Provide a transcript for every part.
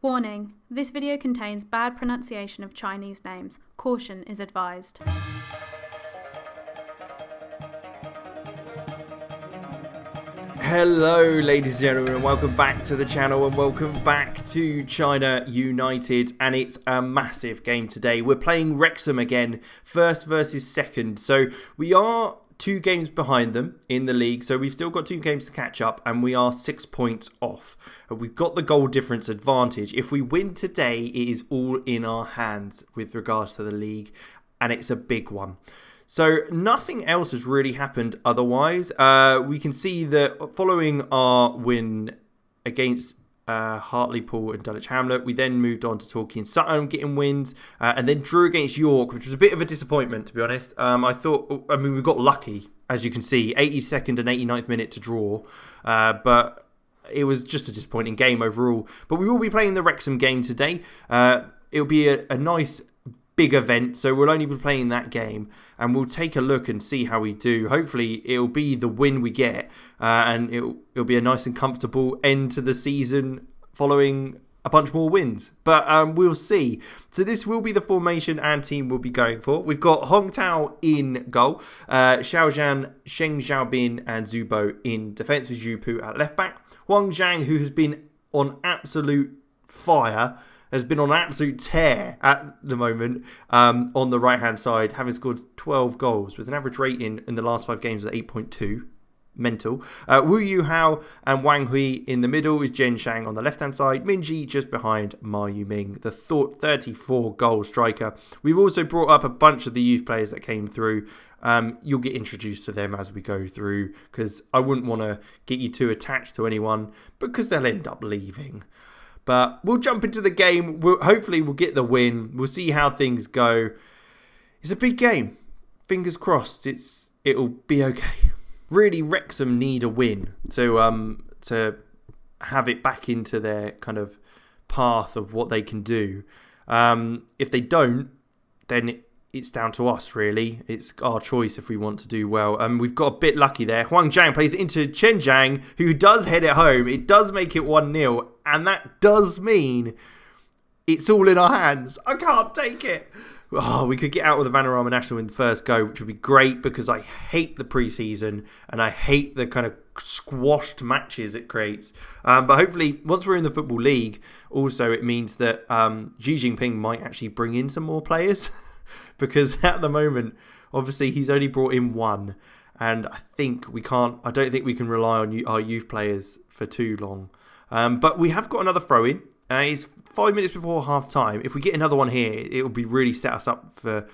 Warning, this video contains bad pronunciation of Chinese names. Caution is advised. Hello ladies and gentlemen, welcome back to the channel and welcome back to China United, and it's a massive game today. We're playing Wrexham again, first versus second, so we are 2 games behind them in the league, so we've still got 2 games to catch up and we are 6 points off. We've got the goal difference advantage. If we win today, it is all in our hands with regards to the league, and it's a big one. So nothing else has really happened otherwise. We can see that following our win against Hartlepool and Dulwich Hamlet, we then moved on to Torquay and Sutton getting wins, and then drew against York, which was a bit of a disappointment, to be honest. I mean, we got lucky, as you can see, 82nd and 89th minute to draw, but it was just a disappointing game overall. But we will be playing the Wrexham game today. It'll be a nice big event, so we'll only be playing that game, and we'll take a look and see how we do. Hopefully it'll be the win we get, and it'll be a nice and comfortable end to the season following a bunch more wins, but we'll see. So this will be the formation and team we'll be going for. We've got Hong Tao in goal, Xiao Zhan, Sheng Xiaobin and Zubo in defence, with Zhu Pu at left back. Huang Zhang, who has been on absolute fire, has been on an absolute tear at the moment on the right-hand side, having scored 12 goals with an average rating in the last 5 games of 8.2. Mental. Wu Yuhao and Wang Hui in the middle, with Jen Shang on the left-hand side. Minji just behind Ma Yuming, the 34-goal striker. We've also brought up a bunch of the youth players that came through. You'll get introduced to them as we go through, because I wouldn't want to get you too attached to anyone, because they'll end up leaving. But we'll jump into the game. Hopefully we'll get the win. We'll see how things go. It's a big game. Fingers crossed it'll be okay. Really, Wrexham need a win to have it back into their kind of path of what they can do. If they don't, then it's down to us, really. It's our choice if we want to do well. We've got a bit lucky there. Huang Zhang plays it into Chen Zhang, who does head it home. It does make it 1-0, and that does mean it's all in our hands. I can't take it. Oh, we could get out with the Vanarama National in the first go, which would be great, because I hate the pre-season and I hate the kind of squashed matches it creates. But hopefully, once we're in the Football League, also it means that Xi Jinping might actually bring in some more players. Because at the moment, obviously, he's only brought in 1. And I don't think we can rely on our youth players for too long. But we have got another throw-in. It's 5 minutes before half-time. If we get another one here, it will be really set us up for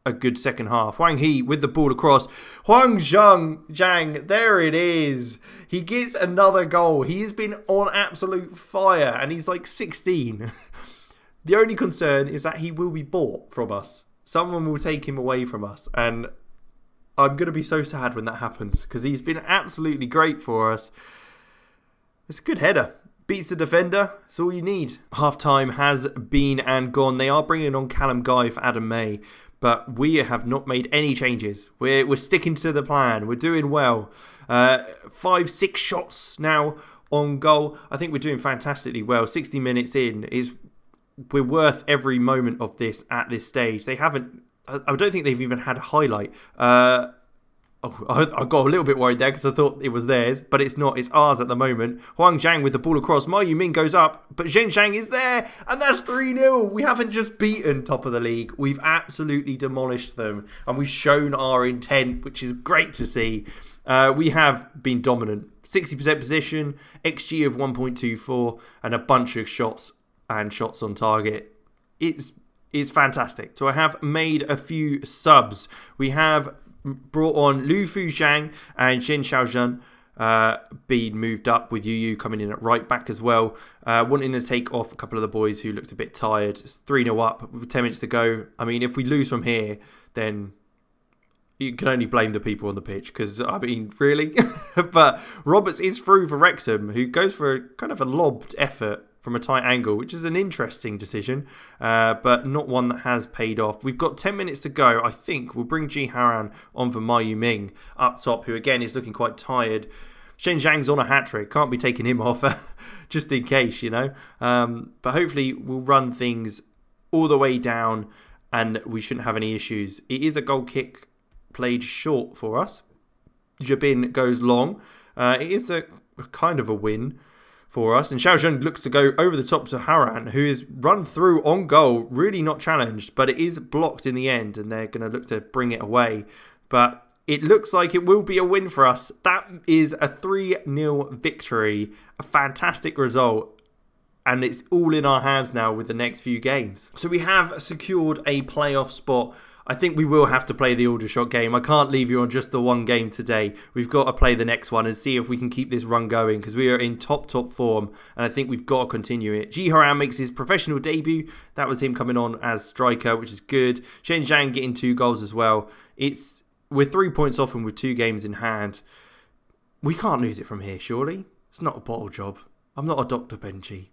a good second half. Wang He with the ball across. Huang Zhang, there it is. He gets another goal. He has been on absolute fire, and he's like 16. The only concern is that he will be bought from us. Someone will take him away from us, and I'm going to be so sad when that happens, because he's been absolutely great for us. It's a good header. Beats the defender. That's all you need. Half-time has been and gone. They are bringing on Callum Guy for Adam May, but we have not made any changes. We're sticking to the plan. We're doing well. 5-6 shots now on goal. I think we're doing fantastically well. 60 minutes in we're worth every moment of this at this stage. They haven't. I don't think they've even had a highlight. I got a little bit worried there, because I thought it was theirs, but it's not. It's ours at the moment. Huang Zhang with the ball across. Ma Yuming goes up, but Zheng Zhang is there, and that's 3-0. We haven't just beaten top of the league. We've absolutely demolished them, and we've shown our intent, which is great to see. We have been dominant. 60% possession, XG of 1.24, and a bunch of shots and shots on target. It's fantastic. So I have made a few subs. We have brought on Lu Fu Zhang and Shen Xiaozhen, being moved up, with Yu coming in at right back as well. Wanting to take off a couple of the boys who looked a bit tired. It's 3-0 up with 10 minutes to go. I mean, if we lose from here, then you can only blame the people on the pitch, because, I mean, really? But Roberts is through for Wrexham, who goes for kind of a lobbed effort from a tight angle, which is an interesting decision, but not one that has paid off. We've got 10 minutes to go. I think we'll bring Ji Haran on for Ma Yuming up top, who again is looking quite tired. Shen Zhang's on a hat-trick. Can't be taking him off just in case, you know. But hopefully we'll run things all the way down and we shouldn't have any issues. It is a goal kick played short for us. Jabin goes long. It is a kind of a win for us. And Xiaozhen looks to go over the top to Haran, who is run through on goal, really not challenged, but it is blocked in the end, and they're going to look to bring it away. But it looks like it will be a win for us. That is a 3-0 victory, a fantastic result, and it's all in our hands now with the next few games. So we have secured a playoff spot. I think we will have to play the Aldershot game. I can't leave you on just the one game today. We've got to play the next one and see if we can keep this run going, because we are in top form, and I think we've got to continue it. Ji Haran makes his professional debut. That was him coming on as striker, which is good. Shen Zhang getting 2 goals as well. We're 3 points off and with 2 games in hand. We can't lose it from here, surely. It's not a bottle job. I'm not a Dr Benjy.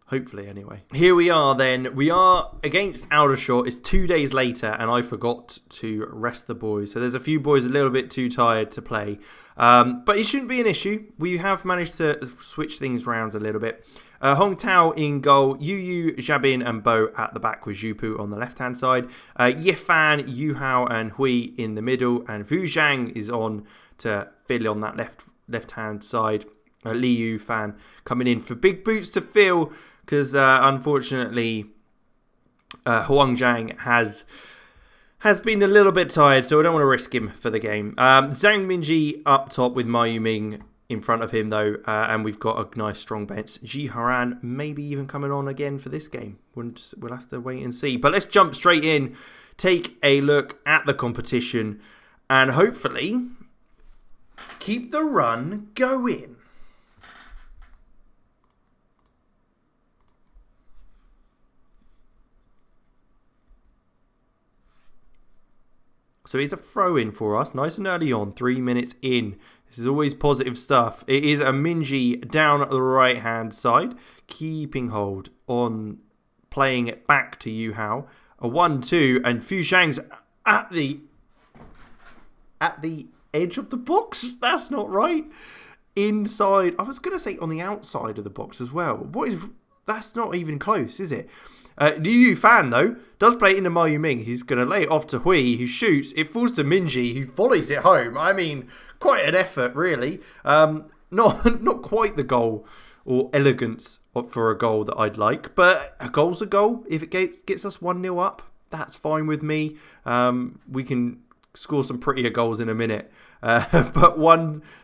Hopefully, anyway. Here we are then. We are against Aldershot. It's 2 days later, and I forgot to rest the boys. So there's a few boys a little bit too tired to play. But it shouldn't be an issue. We have managed to switch things around a little bit. Hong Tao in goal. Yu, Jabin, and Bo at the back with Zhupu on the left-hand side. Yifan, Yu Hao, and Hui in the middle. And Wu Zhang is on to fill on that left-hand side. Li Yu Fan coming in for big boots to fill, because unfortunately Huang Zhang has been a little bit tired, so I don't want to risk him for the game. Zhang Minji up top with Ma Yuming in front of him though, and we've got a nice strong bench. Ji Haran maybe even coming on again for this game. We'll have to wait and see. But let's jump straight in, take a look at the competition, and hopefully keep the run going. So it's a throw-in for us, nice and early on, 3 minutes in. This is always positive stuff. It is a Minji down at the right-hand side, keeping hold on playing it back to Yu Hao. A 1-2, and Fu Shang's at the edge of the box. That's not right. Inside, I was going to say on the outside of the box as well. That's not even close, is it? Liu Yu Fan, though, does play it into Ma Yuming. He's going to lay it off to Hui, who shoots. It falls to Minji, who volleys it home. I mean, quite an effort, really. Not quite the goal or elegance for a goal that I'd like, but a goal's a goal. If it gets us 1-0 up, that's fine with me. We can score some prettier goals in a minute. But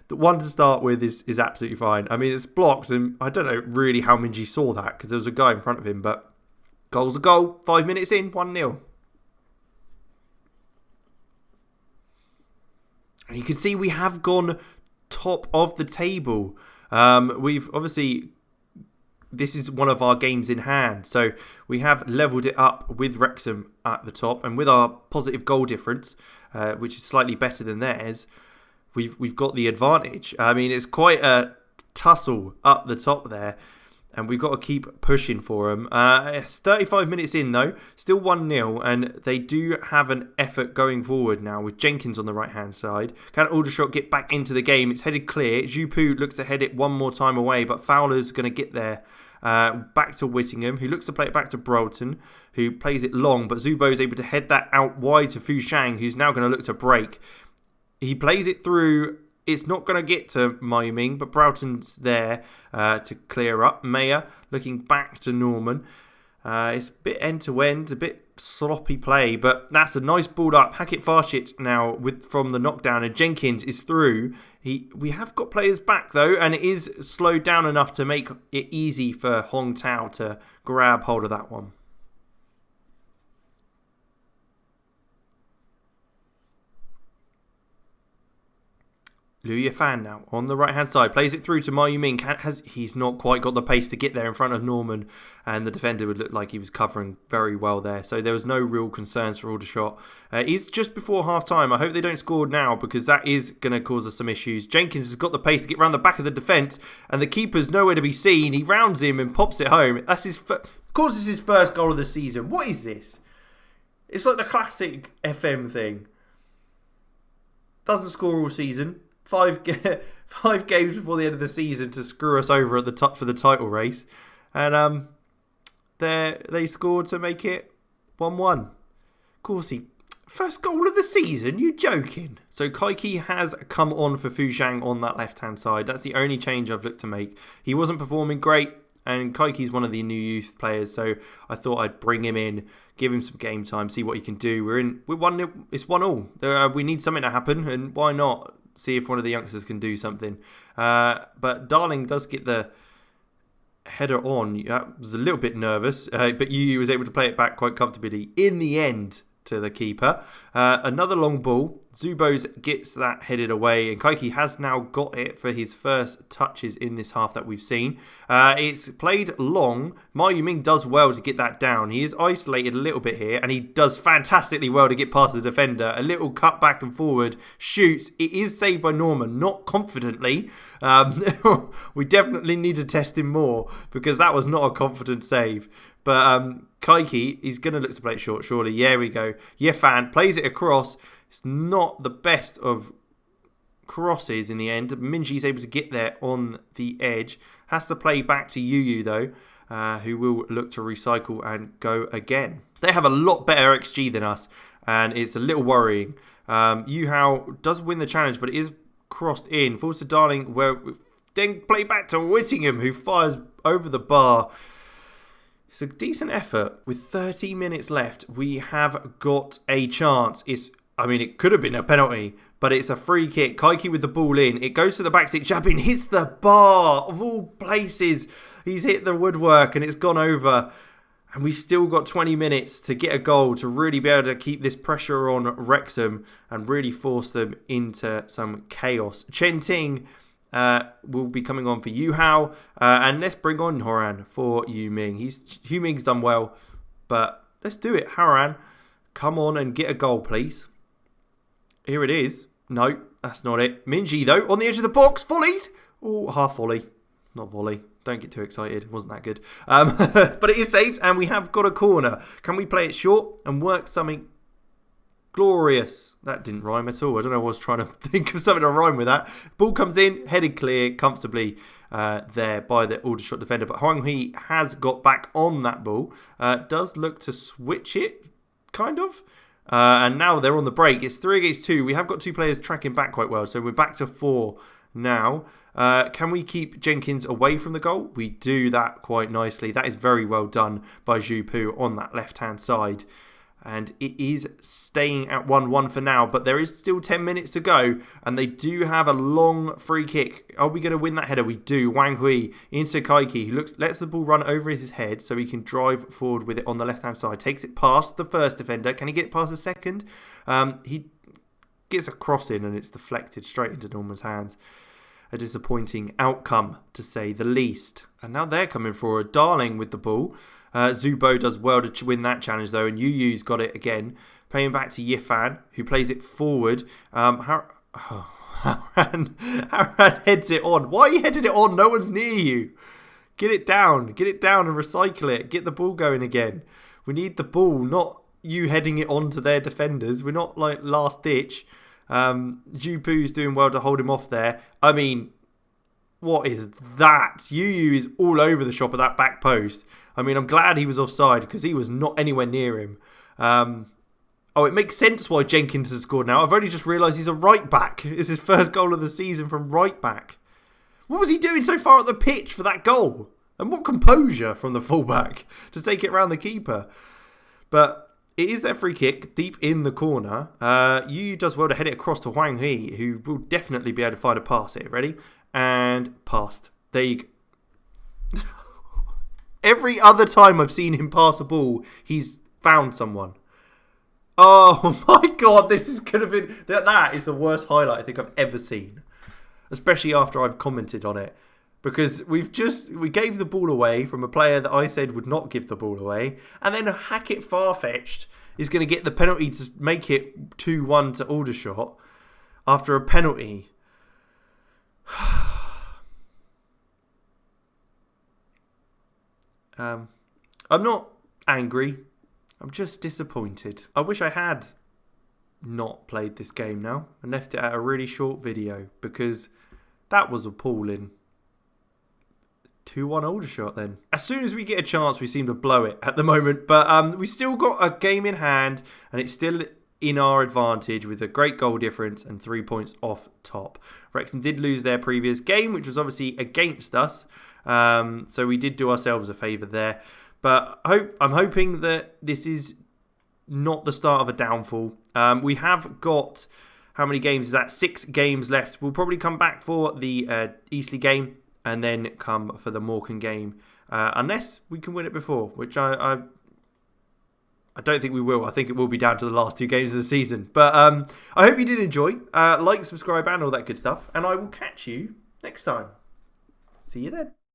the one to start with is absolutely fine. I mean, it's blocked, and I don't know really how Minji saw that, because there was a guy in front of him, but goal's a goal. 5 minutes in, 1-0. And you can see we have gone top of the table. We've obviously, this is one of our games in hand. So we have levelled it up with Wrexham at the top. And with our positive goal difference, which is slightly better than theirs, we've got the advantage. I mean, it's quite a tussle up the top there. And we've got to keep pushing for them. It's 35 minutes in, though. Still 1-0. And they do have an effort going forward now with Jenkins on the right-hand side. Can Aldershot get back into the game? It's headed clear. Zhupu looks to head it one more time away. But Fowler's going to get there. Back to Whittingham, who looks to play it back to Brolton, who plays it long. But Zubo is able to head that out wide to Fu Shang, who's now going to look to break. He plays it through. It's not going to get to Ma Yuming, but Broughton's there to clear up. Mayer looking back to Norman. It's a bit end-to-end, a bit sloppy play, but that's a nice ball up. Hackett Farshit now from the knockdown, and Jenkins is through. We have got players back, though, and it is slowed down enough to make it easy for Hong Tao to grab hold of that one. Liu Yifan now on the right hand side, plays it through to Ma Yuming. He's not quite got the pace to get there in front of Norman, and the defender would look like he was covering very well there, so there was no real concerns for Aldershot. It's just before half time. I hope they don't score now, because that is going to cause us some issues. Jenkins has got the pace to get round the back of the defence, and the keeper's nowhere to be seen. He rounds him and pops it home. That's of course it's his first goal of the season. What is this? It's like the classic FM thing. Doesn't score all season. 5 games before the end of the season to screw us over at the top for the title race. And they scored to make it 1-1. Corsi, first goal of the season? You joking? So Kaiki has come on for Fuzhang on that left-hand side. That's the only change I've looked to make. He wasn't performing great, and Kaiki's one of the new youth players, so I thought I'd bring him in, give him some game time, see what he can do. We're 1-0. It's 1-1. We need something to happen, and why not see if one of the youngsters can do something. But Darling does get the header on. I was a little bit nervous, but Yu was able to play it back quite comfortably in the end to the keeper. Another long ball. Zubos gets that headed away, and Kaiki has now got it for his first touches in this half that we've seen. It's played long. Ma Yuming does well to get that down. He is isolated a little bit here, and he does fantastically well to get past the defender. A little cut back and forward, shoots. It is saved by Norman, not confidently. We definitely need to test him more, because that was not a confident save. But Kaiki, he's going to look to play it short, surely. Yeah, we go. Yefan plays it across. It's not the best of crosses in the end. Minji's able to get there on the edge. Has to play back to Yu though, who will look to recycle and go again. They have a lot better XG than us, and it's a little worrying. Yu Hao does win the challenge, but it is crossed in. Falls to Darling, where then play back to Whittingham, who fires over the bar. It's a decent effort. With 30 minutes left, we have got a chance. It could have been a penalty, but it's a free kick. Kaiki with the ball in. It goes to the back stick. Jabin hits the bar. Of all places, he's hit the woodwork and it's gone over. And we've still got 20 minutes to get a goal to really be able to keep this pressure on Wrexham and really force them into some chaos. Chen Ting will be coming on for Yu Hao, and let's bring on Horan for Yu Ming. Yu Ming's done well, but let's do it. Horan, come on and get a goal, please. Here it is. No, that's not it. Minji though, on the edge of the box, volleys. Oh, half volley, not volley. Don't get too excited. It wasn't that good. But it is saved, and we have got a corner. Can we play it short and work something glorious? That didn't rhyme at all. I don't know. I was trying to think of something to rhyme with that. Ball comes in, headed clear comfortably there by the Aldershot defender. But Huang Hui has got back on that ball. Does look to switch it, kind of. And now they're on the break. It's 3 against 2. We have got 2 players tracking back quite well. So we're back to 4 now. Can we keep Jenkins away from the goal? We do that quite nicely. That is very well done by Zhu Pu on that left-hand side. And it is staying at 1-1 for now, but there is still 10 minutes to go, and they do have a long free kick. Are we going to win that header? We do. Wang Hui into Kaiki, who lets the ball run over his head so he can drive forward with it on the left-hand side. Takes it past the first defender. Can he get it past the second? He gets a cross in, and it's deflected straight into Norman's hands. A disappointing outcome, to say the least. And now they're coming forward. Darling with the ball. Zubo does well to win that challenge though, and Yu's got it again. Playing back to Yifan, who plays it forward. Haran heads it on. Why are you heading it on? No one's near you. Get it down and recycle it. Get the ball going again. We need the ball, not you heading it on to their defenders. We're not like last ditch. Zhu Pu's doing well to hold him off there. I mean, what is that? Yu is all over the shop of that back post. I mean, I'm glad he was offside because he was not anywhere near him. It makes sense why Jenkins has scored now. I've only just realised he's a right back. It's his first goal of the season from right back. What was he doing so far up the pitch for that goal? And what composure from the fullback to take it around the keeper. But it is their free kick deep in the corner. Yu does well to head it across to Huang He, who will definitely be able to find a pass here. Ready? And passed. There you go. Every other time I've seen him pass a ball, he's found someone. Oh my God, this is going to be... That is the worst highlight I think I've ever seen. Especially after I've commented on it. Because we gave the ball away from a player that I said would not give the ball away. And then Hackett Farfetched is going to get the penalty to make it 2-1 to Aldershot after a penalty. I'm not angry. I'm just disappointed. I wish I had not played this game now and left it at a really short video, because That was appalling. 2-1 Aldershot then. As soon as we get a chance, we seem to blow it at the moment. But we still got a game in hand, and it's still in our advantage with a great goal difference and 3 points off top. Wrexham did lose their previous game, which was obviously against us. So we did do ourselves a favour there. But I'm hoping that this is not the start of a downfall. We have got, how many games is that? 6 games left. We'll probably come back for the Eastleigh game and then come for the Morecambe game. Unless we can win it before, which I don't think we will. I think it will be down to the last 2 games of the season. But I hope you did enjoy. Like, subscribe and all that good stuff. And I will catch you next time. See you then.